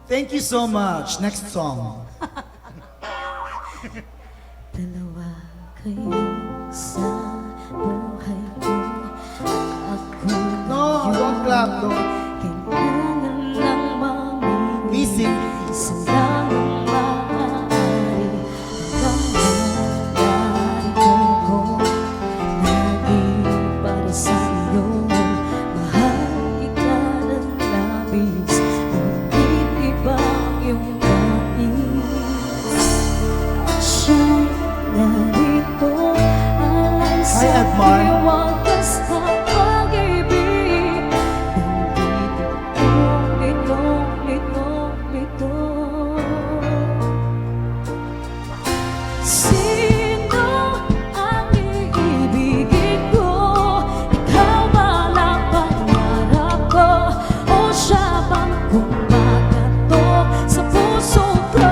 Thank you so much. Next song. Dalawa kayo sa buhay ko. Ako No, don't clap, don't. kailangan lang mamili. Music. Isa lang ang maaari. Hanggang narito ko, naging para sa'yo. Mahal kita ng labis, ngunit iba yung nais. Siya'y narito, alay Hi, sa Edmar. wagas na pag-ibig. Nandito, lito. Sino ang iibigin ko? Ikaw ba lang pangarap ko? O siya bang kumakatok sa puso ko?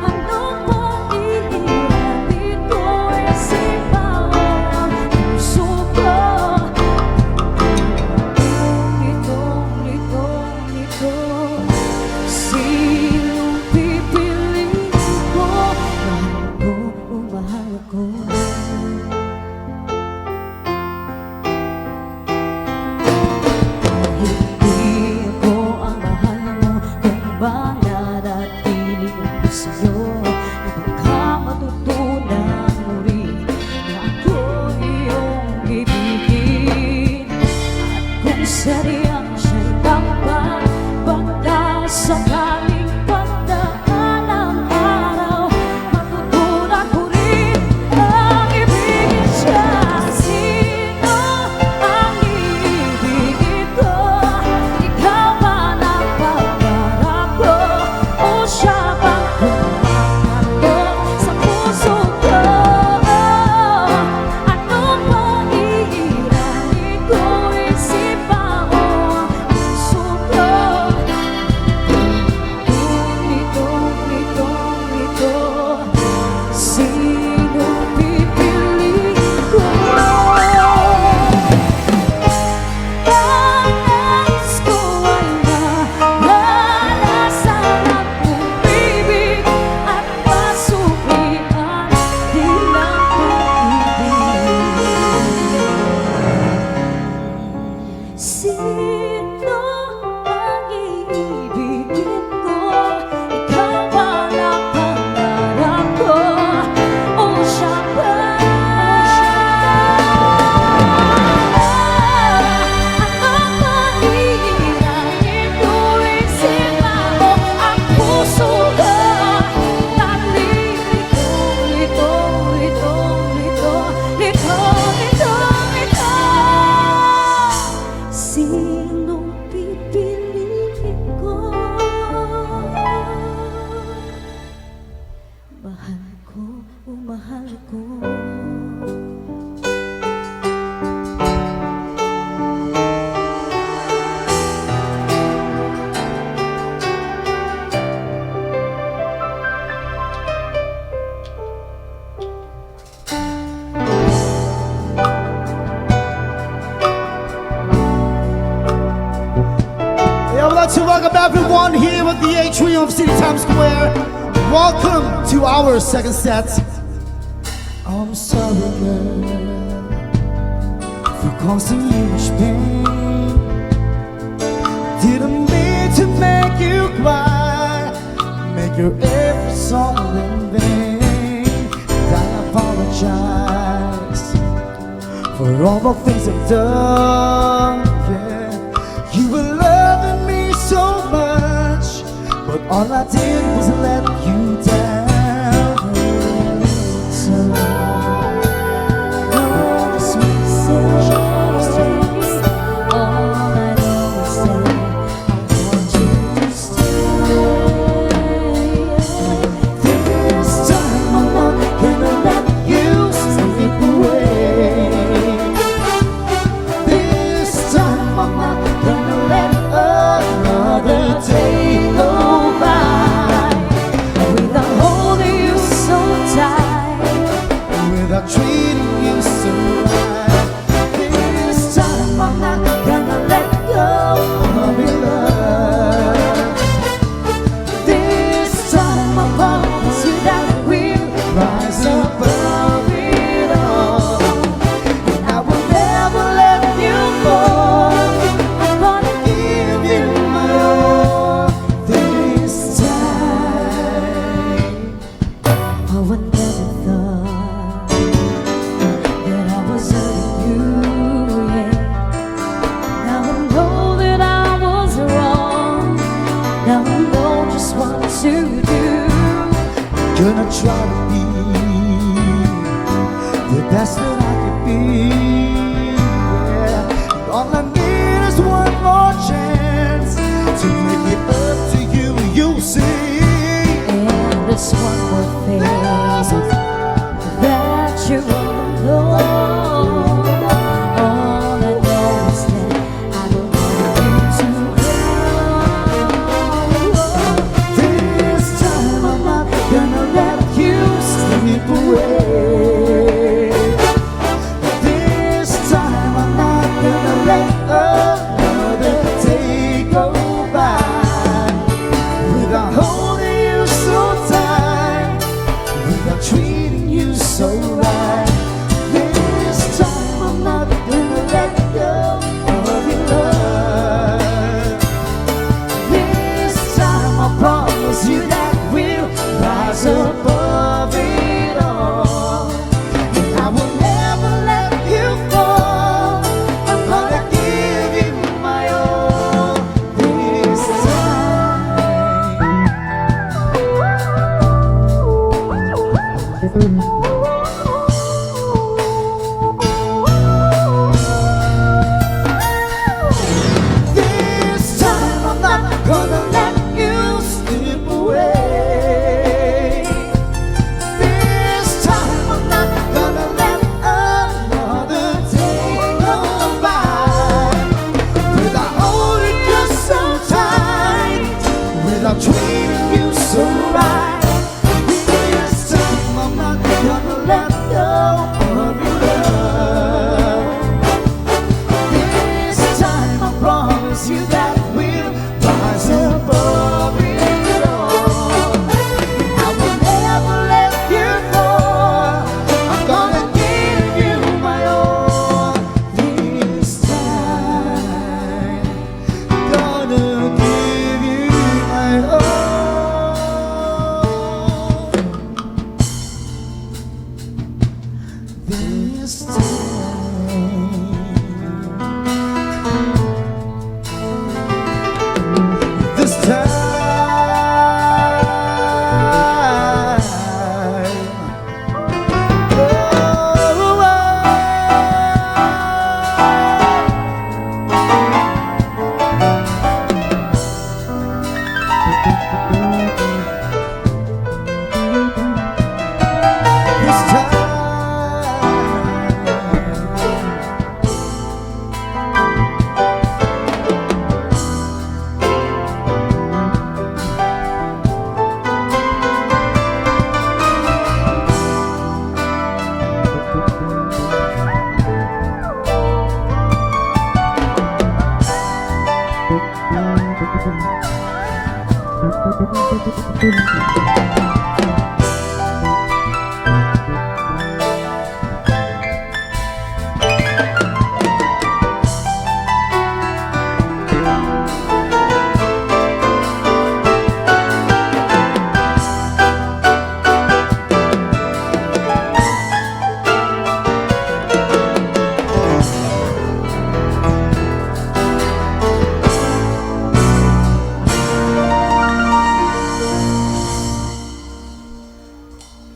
Ano pong ihirapin ko? Isipan ang puso ko. Lito. Sinong pipiliin mahal ko, mahal ko. I would like to welcome everyone here at the atrium of City Times Square. Welcome to our second set. I'm sorry, girl, for causing you much pain. Didn't mean to make you cry, make your every song in vain. And I apologize for all the things I've done. Yeah, you were loving me so much, but all I did was let you down. So No dismissal. All I know is that I want you to stay. this time I'm not gonna let you slip away. This time I'm not gonna let another day go by Without holding you so tight, without treating you so right. This time I'm not gonna let go of your love. This time I promise you that we'll rise above it all. And I will never let you go. I'm gonna give you my all this time. oh, I never thought that I was hurting you, yeah. Now I know that I was wrong. Now I know just what to do. Gonna try to be the best that I could be. Yeah. And all I need is one more chance to make it up to you. You see, And this one more thing there's a that you wanna know. All I know is that I don't want you to go. this time I'm not gonna let you slip away. This time I'm not gonna let another day go by without holding you so tight, without treating you so right. This time I'm not gonna let go of your love. This time I promise you that we'll rise above it all. And I will never let you fall. I'm gonna give you my all this This time I'm not gonna let you slip away. This time I'm not gonna let another day go by without holding you so tight, without treating you so right. This time I'm not gonna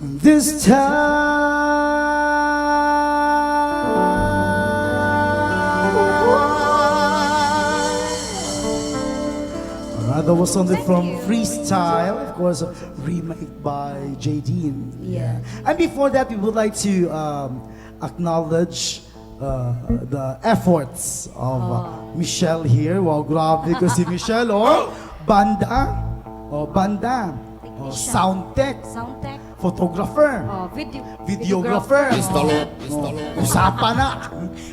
This time. That was something from Freestyle, of course, remake by JD. Yeah. And before that, we would like to acknowledge the efforts of Michelle here. Wow, grabe kasi Michelle, banda, banda, sound tech, Sound tech. photographer, videographer, usapan na.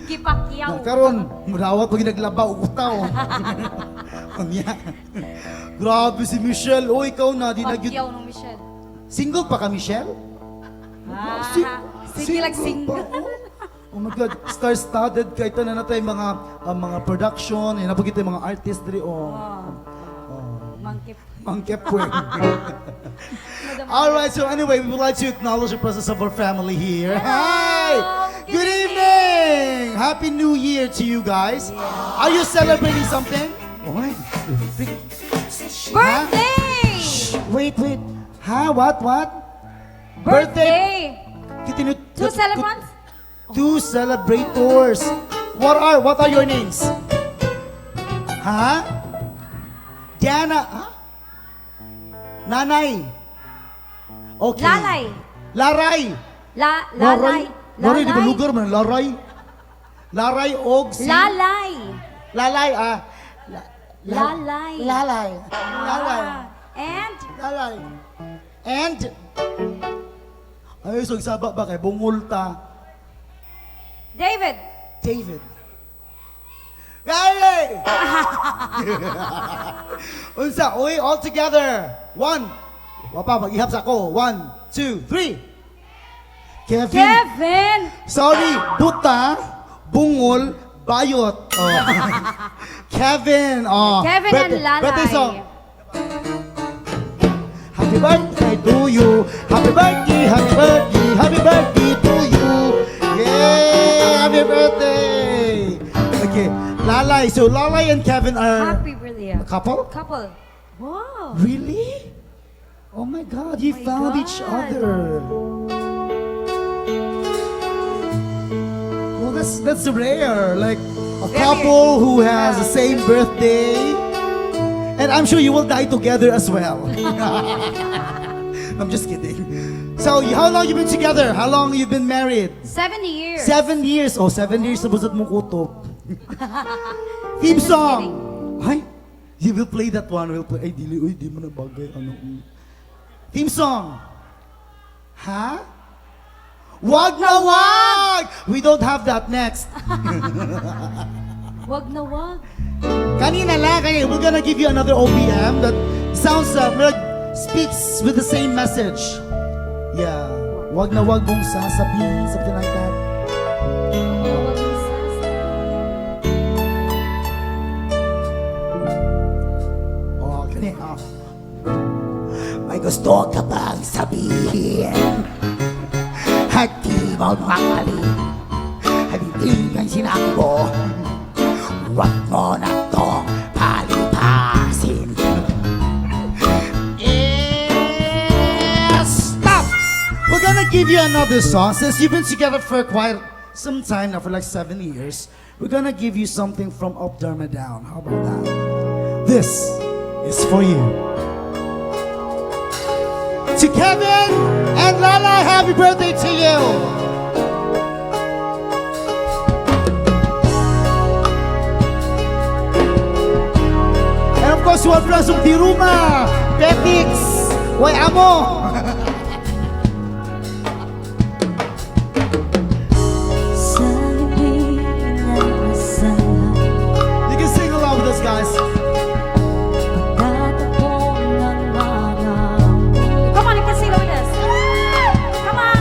Kipakyaw. Karon, murawat pag naglaba utaw. Kanya. Grabe si Michelle. O ikaw na di Pakyaw ng Michelle. Single pa ka, Michelle? Sige lang single. pa, oh my God, star-studded ka. Ito na natin mga production, napagit yung mga artist diri. Mangkip. Mangkepweng. Alright, so anyway, we would like to acknowledge the presence of our family here. Hi! Good evening! Happy New Year to you guys. Are you celebrating something? Oy, Birthday! wait. Ha? What? Birthday! Two celebrants? Two celebrators. What are your names? Ha? Diana. Ha? Nanay. Okay. Lalay. Laray. Lalay. Laray, di ba lugar man? Laray. Laray og si... Lalay. Lalay, Lalay. Lalay. And? Lalay. And... Ay, so saba ba kay bungulta? David. Lalay! Unsa, oy, all together. One. Wapa, mag-ihap sa ako. 1, 2, 3. Kevin. Sorry, buta, bungol, bayot. Oh. Kevin. Oh. Kevin and Lalay. Birthday song. Happy birthday to you. Happy birthday to you. Yeah, happy birthday. Okay, Lalay. So Lalay and Kevin are Happy birthday. a couple? Couple. Wow. Really? Oh my God, you my found God. each other. Well, that's rare. Like a Very couple who has rare. the same birthday, and I'm sure you will die together as well. I'm just kidding. So, how long you been together? How long you been married? 7 years. 7 years. Oh, 7 years na busot mong kutob. Theme song. Ay, you will play that one. We'll play. Ay, di mo na bagay. Ano? Theme song. Ha? Wag na wag! We don't have that next. Wag na wag. Kanina lang, we're gonna give you another OPM that sounds, speaks with the same message. Yeah. Wag na wag mong sasabihin, something like that. Oh, kanina. May gusto ka bang sabihin? At di mo makali. At hindi kang sinakbo. Wag mo na tong palipasin. Stop! We're gonna give you another song. Since you've been together for quite some time now, for like 7 years, we're gonna give you something from Up Dharma Down. How about that? This is for you. To Kevin and Lala, happy birthday to you! And of course, one from Diruma, Petix, Way Amo. You can sing along with us, guys. Come on, you can sing with us. Come on.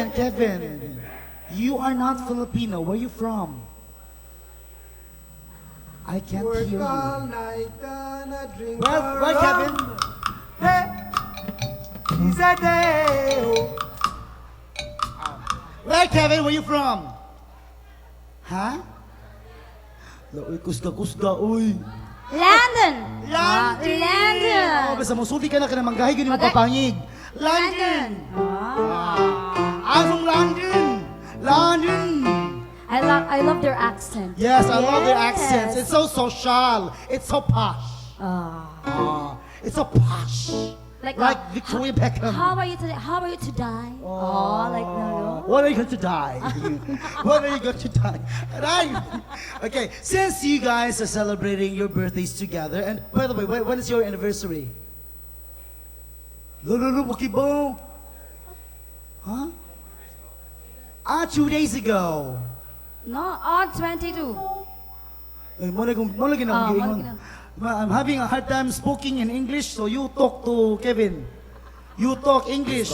Kevin, you are not Filipino. Where are you from? I can't Work hear all you. night and I drink Where, Kevin? Hey, is a day. Oh. Where, Kevin? Where you from? Huh? Uy, kusga, uy. London. London! Oh, basta musulti ka na ka na manggahi, ganyan Magay- magpapangig. London! I'm from London! London! I love their accent. Yes, I love their Yes. accents. It's so social. It's so posh. Ah. It's so posh. Like, Victoria Beckham. How are you today? How are you to die? Oh, like no. What are you going to die? What are you going to die? Okay, since you guys are celebrating your birthdays together, and by the way, when is your anniversary? No, Pokeball. Huh? 2 days ago. No, on 22. Eh, mo na ginang I'm having a hard time speaking in English, so you talk to Kevin. You talk English.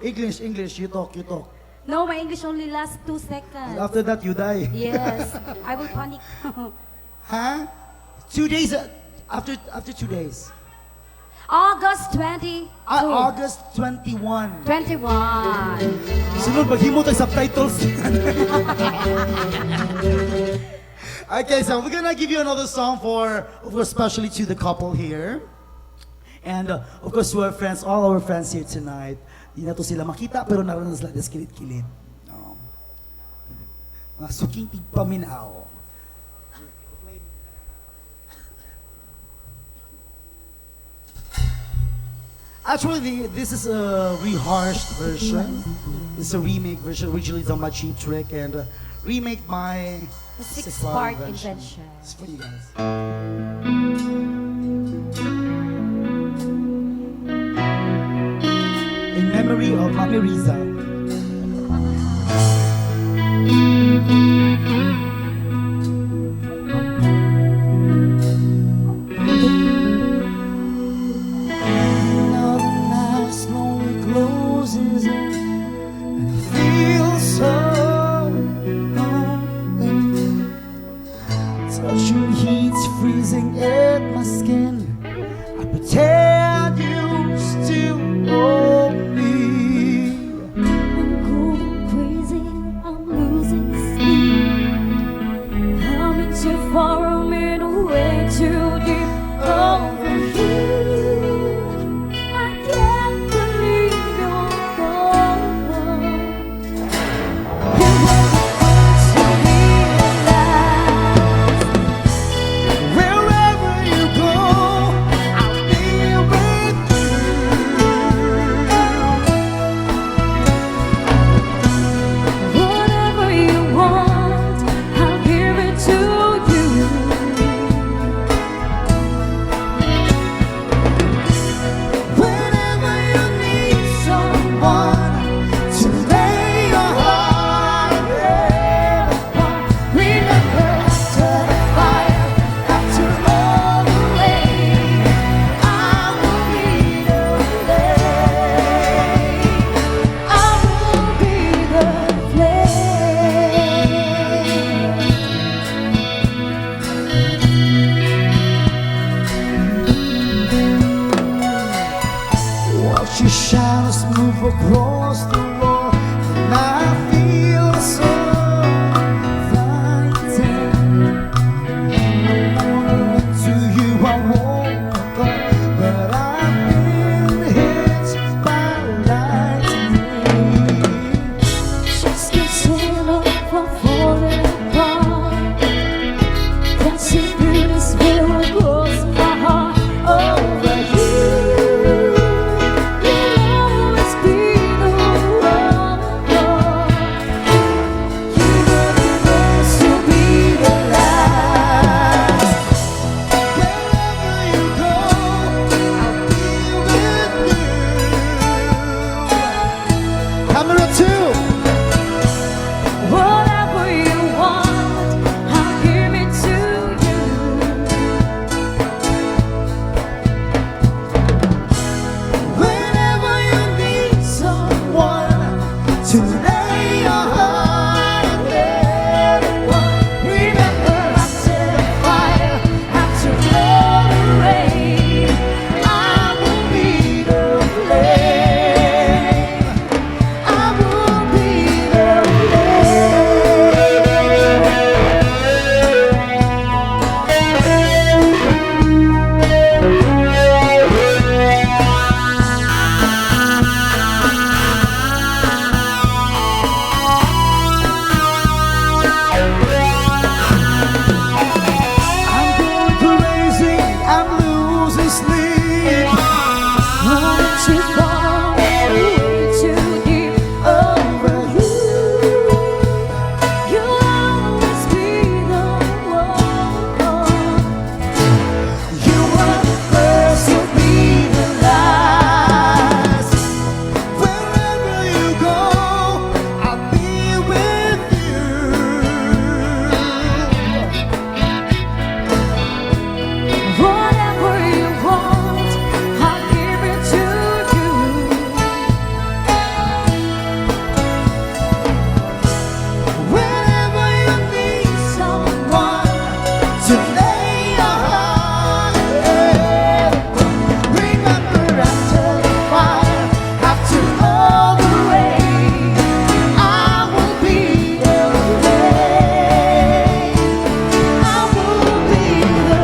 English, you talk. No, my English only lasts 2 And seconds. after that, you die. Yes, I will panic. Huh? 2 days, after 2 days. August 22. August 21. 21. Sunod, maghimo tayo subtitles. Okay, so we're gonna give you another song for, of course, especially to the couple here. And of course, to our friends, all our friends here tonight. Di na to sila makita, pero naroon na sila kilid-kilid. No. Mga suking tigpaminaw. Actually, this is a reharshed version. It's a remake version, originally done by Cheap Trick, and remake by The six-part invention. It's for you guys. In memory of Mami Riza. Now the night slowly closes in, and I feel so lonely. Touching heat's freezing at my skin. I pretend you still hold me. I'm cold and crazy, I'm losing sleep. Coming too far, I'm in way too deep. Over here, I can't believe you're gone. You were the first to realize Wherever you go, I'll be sleep. Once you fall way too deep over you, you'll always be the one. You were the first to be the last. Wherever you go, I'll be with you. Whatever you want, I'll give it to you. Whenever you need someone to lay your heart, remember after the fire, after all the rain, I will be the rain. I will be the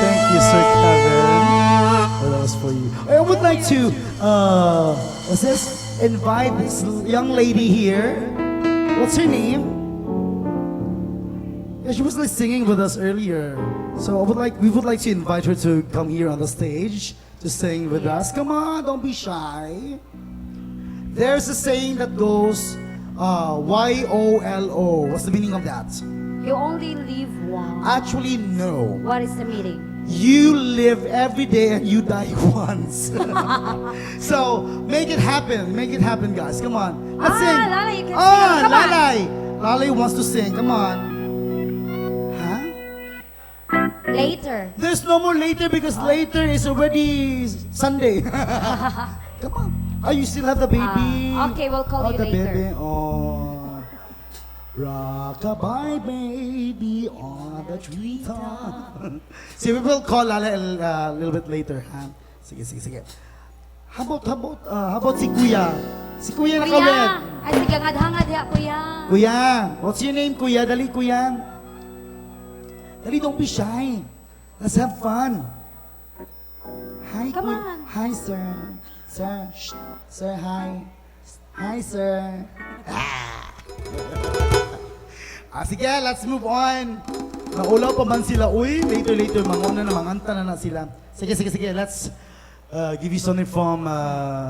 Thank you, Sir Kevin. Oh, that was for you. I would like to, what's this? Invite this young lady here. What's her name? Yeah, she was like singing with us earlier. So we would like to invite her to come here on the stage to sing with us. Come on, don't be shy. There's a saying that goes, YOLO. What's the meaning of that? You only live once. Actually, no. What is the meaning? You live every day and you die once. So make it happen, guys. Come on, let's sing. Lalay, you can Oh, sing. Come on. Lalay wants to sing. Come on. Huh? Later. There's no more later because later is already Sunday. Come on. Oh, you still have the baby. Okay, we'll call you the later. baby. Oh. Rock-a-bye, baby, on the treetop. See, we will call Lala a little bit later, ha? Sige. How about si Kuya? Si Kuya nakawin. Kuya! Ay, sige, hangad-hangad ya, kuya. Kuya, what's your name, Kuya? Dali, Kuya. Dali, don't be shy. Let's have fun. Hi, Come Kuya. on. Hi, sir. Sir, shh. Sir, hi. Hi, sir. Sige, let's move on. Naulaw pa man sila. Uy, later, manguna na, manganta na sila. Sige, let's give you something from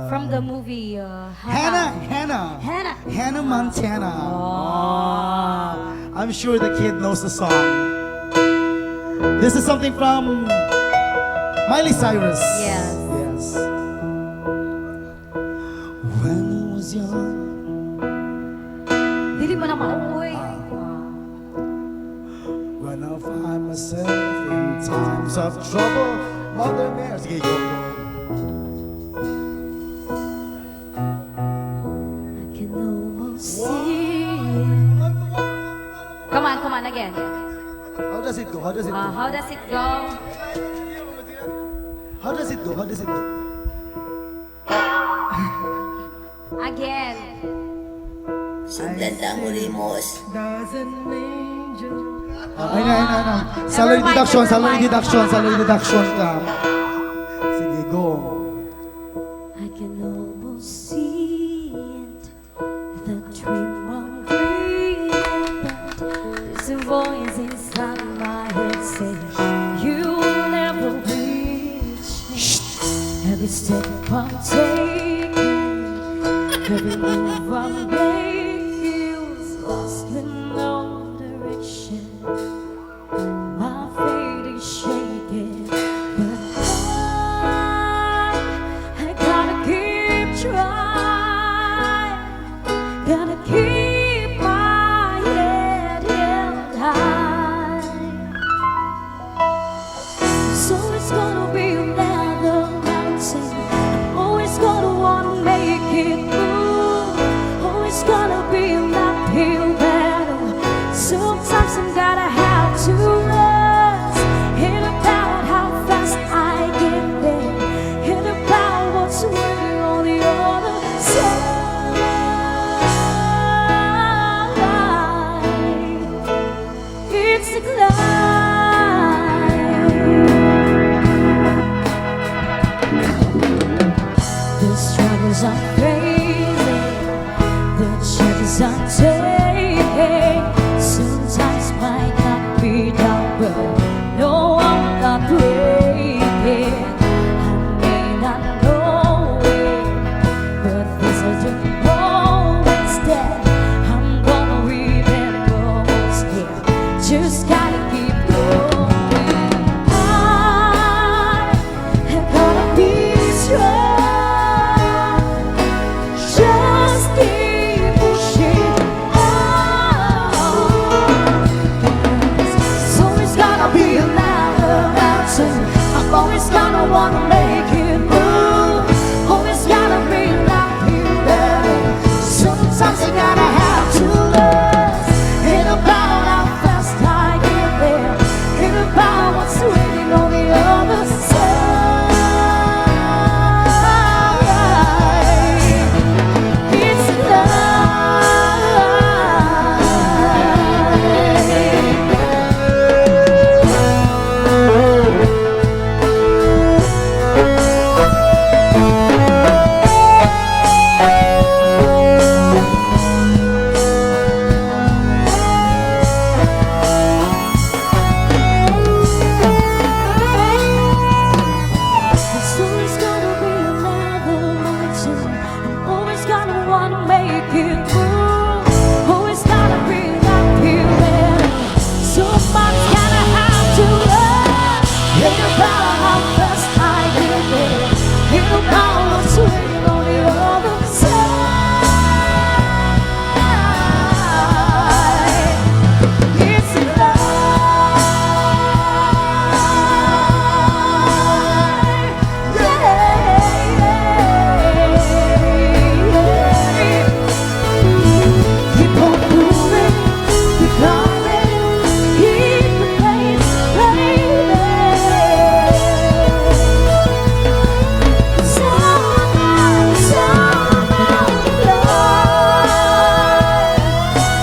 From the movie, Hannah Montana. Oh. I'm sure the kid knows the song. This is something from Miley Cyrus. Yes. When I was young, Dili mo na mauwi. when I find myself in times of trouble, Mother Mary. Sige, go. I can almost see. Come on, again. How does it go? How does it go? How does it go? Again. Sundan lang mo, Rimos. Ay na. Salary deduction ka. Sige, go. I can almost see it, the dream I'm dreaming, but there's a voice inside my head saying you'll never reach me. Every step I'm taking, every move I make feels lost with no direction. My fate is shaking, but I gotta keep trying. Gotta keep my head held high. So it's gonna be another mountain. I'm always gonna wanna make it move. Always gotta be like you better. Sometimes you gotta have to lose. Ain't about how fast I get there. Ain't about what's waiting on the other side. It's love. There's always gonna be another legend. I'm always gonna wanna make it move. Always gotta be like you better. Someone's gotta have to love. Ain't about how fast I get there. Ain't about what's waiting on the other side. It's love. Keep on moving, keep climbing, keep the pace, baby. Someone,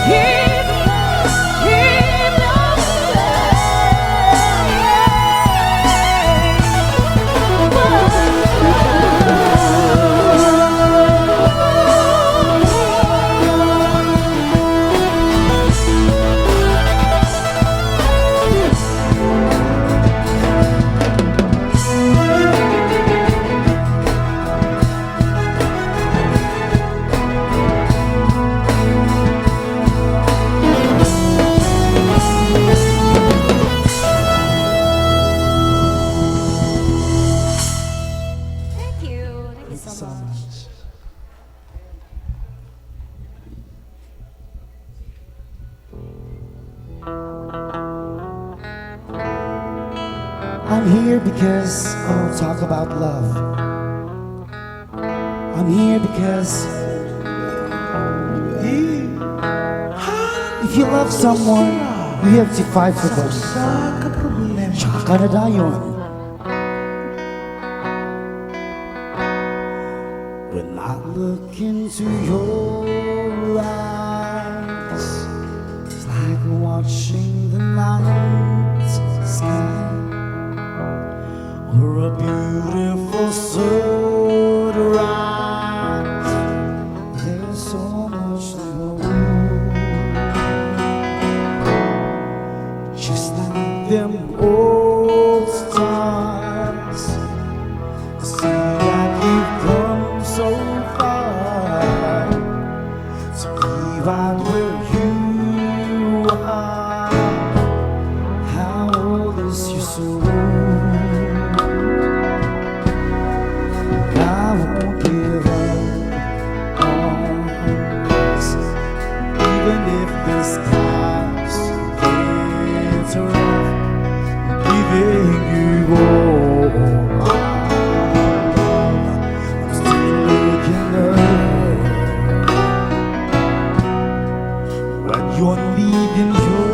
keep Thank you so much. I'm here because I want to talk about love. I'm here because if you love someone, you have to fight for them. Tsaka na dayon. When I look into your eyes, it's like watching the night sky or a beautiful sunrise. There's so much to hold, just like them old stars. See that you've come so far to be right where you are. How old is your soul? I won't give up on us, even if the skies get rough. Giving you all my love, I'm still looking up. When you're leaving your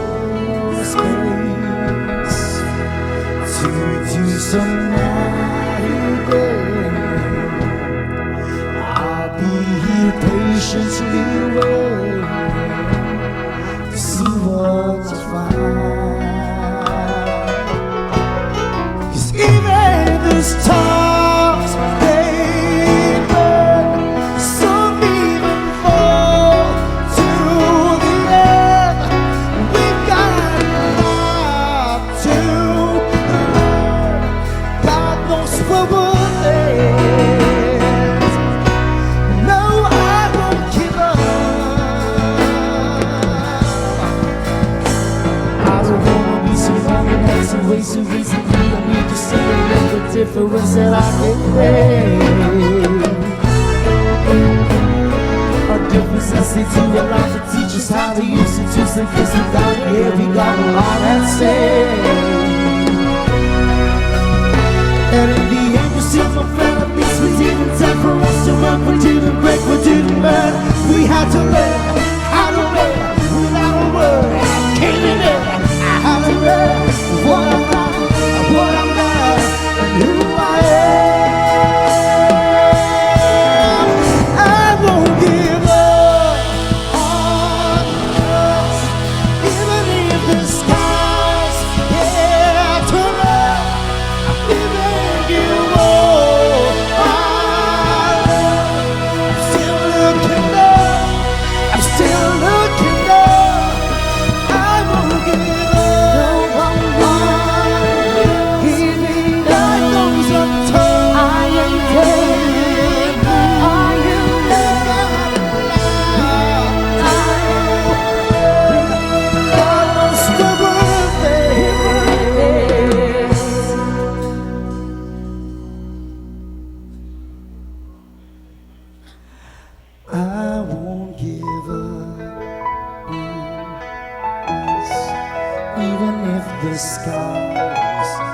space to do some patiently wait to see what you find. 'Cause even the stars, they burn, some even fall to the end. We've got a lot to learn. God knows where we'll end. No, I won't give up. I don't wanna be surrounded by some ways to reason. I need to see a little difference that I can make. A difference that they do a lot to teach us how to use it. Just in case we got it here, we got a lot at stake. And in the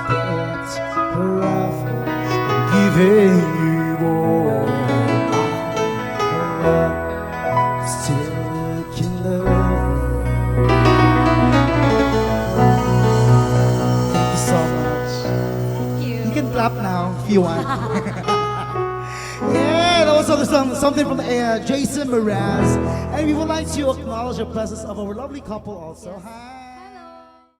the earth, forever. I'm giving you all my love. Still can love. Thank you so much. Thank you. You can clap now if you want. Yeah, that was something from Jason Mraz. And we would like to acknowledge the presence of our lovely couple also. Hi.